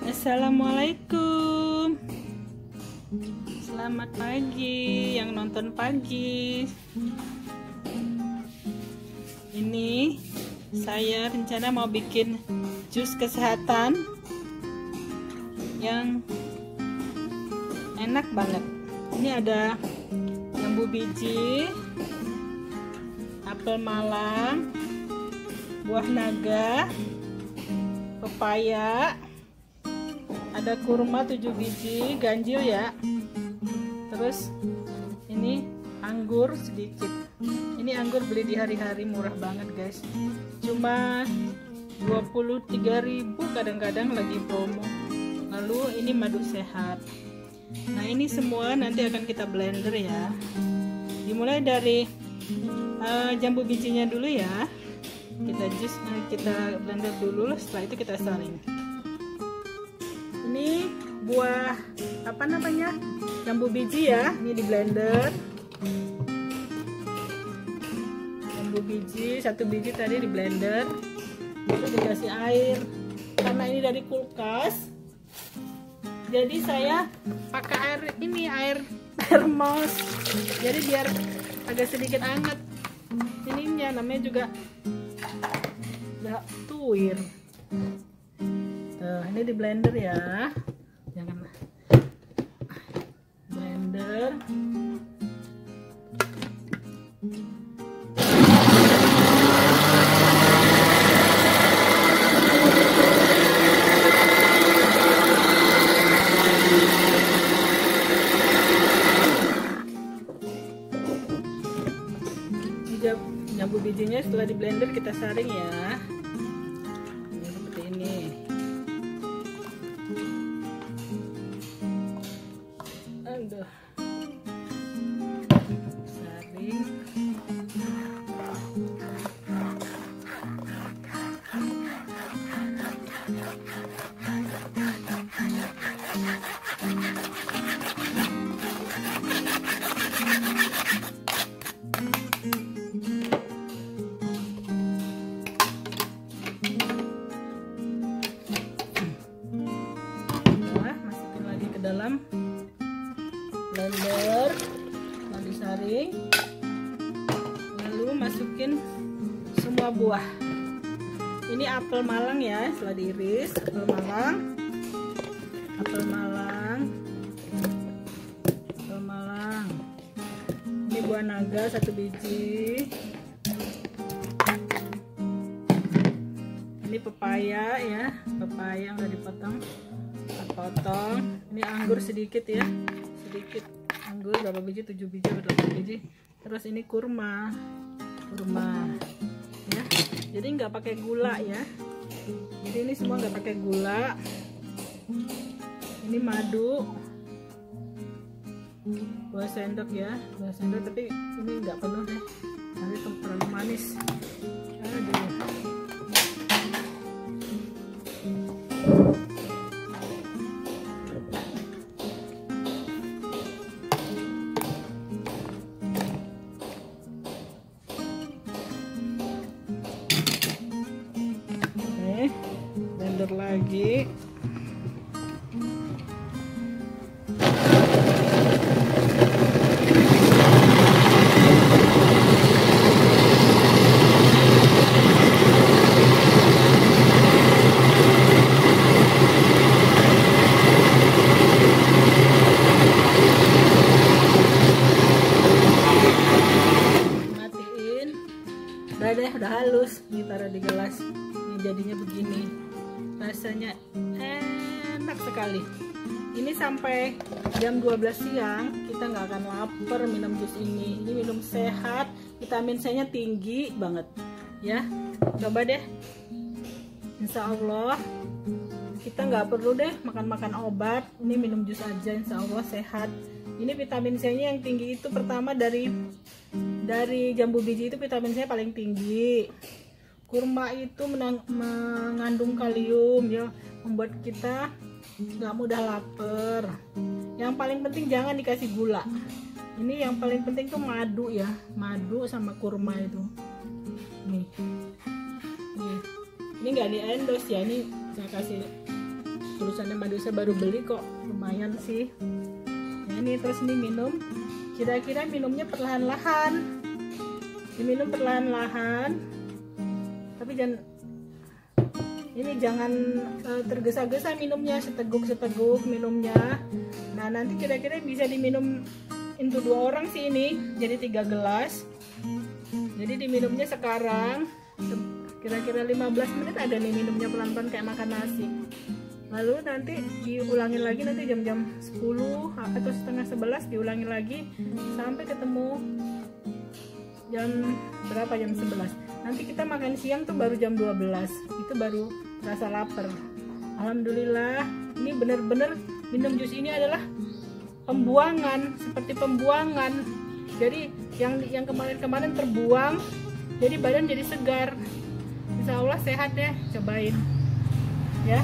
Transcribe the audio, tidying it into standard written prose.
Assalamualaikum. Selamat pagi yang nonton pagi. Ini saya rencana mau bikin jus kesehatan yang enak banget. Ini ada jambu biji, apel malang, buah naga, pepaya, ada kurma 7 biji, ganjil ya. Terus ini anggur sedikit. Ini anggur beli di hari-hari, murah banget guys. Cuma 23.000 kadang-kadang lagi promo. Lalu ini madu sehat. Nah, ini semua nanti akan kita blender ya. Dimulai dari jambu bijinya dulu ya. Kita blender dulu, setelah itu kita saring. Ini buah apa namanya, jambu biji ya, ini di blender. Jambu biji, 1 biji tadi di blender, terus dikasih air. Karena ini dari kulkas, jadi saya pakai air ini, air termos, jadi biar agak sedikit hangat. Ininya namanya juga tuir. Tuh, ini di blender ya, jangan blender. Jambu bijinya setelah di blender kita saring ya. Seperti ini. Aduh. Saring. Dalam blender, lalu disaring, lalu masukin semua buah. Ini apel malang ya, setelah diiris, apel malang. Ini buah naga 1 biji. Ini pepaya ya, pepaya yang udah dipotong. Ini anggur sedikit ya, sedikit anggur, berapa biji, 7 biji atau 8 biji. Terus ini kurma ya, jadi nggak pakai gula ya, jadi ini semua nggak pakai gula. Ini madu 2 sendok ya, 2 sendok, tapi ini nggak penuh deh, nanti terlalu manis. Aduh. Blender lagi. Matiin. Udah halus. Ini taruh di gelas. Ini jadinya begini. Rasanya enak sekali. Ini sampai jam 12 siang kita nggak akan lapar minum jus ini. Ini minum sehat, vitamin C nya tinggi banget ya. Coba deh, insya Allah kita nggak perlu deh makan obat. Ini minum jus aja, insya Allah sehat. Ini vitamin C nya yang tinggi itu, pertama dari jambu biji itu vitamin C paling tinggi. Kurma itu mengandung kalium ya, membuat kita nggak mudah lapar. Yang paling penting jangan dikasih gula. Ini yang paling penting tuh madu ya, madu sama kurma itu. Nih, ini nggak di endorse ya, ini saya kasih tulisannya madu, saya baru beli kok, lumayan sih. Nah, ini terus ini minum, kira-kira minumnya perlahan-lahan, diminum perlahan-lahan, tapi jangan tergesa-gesa minumnya, seteguk-seteguk minumnya. Nah nanti kira-kira bisa diminum untuk 2 orang sih ini, jadi 3 gelas. Jadi diminumnya sekarang, kira-kira 15 menit ada nih, minumnya pelan-pelan kayak makan nasi. Lalu nanti diulangin lagi, nanti jam-jam 10 atau setengah 11 diulangin lagi sampai ketemu jam berapa, jam 11. Nanti kita makan siang tuh baru jam 12, itu baru rasa lapar. Alhamdulillah, ini bener-bener minum jus ini adalah pembuangan, seperti pembuangan. Jadi yang kemarin-kemarin terbuang, jadi badan jadi segar. Insya Allah sehat ya, cobain ya.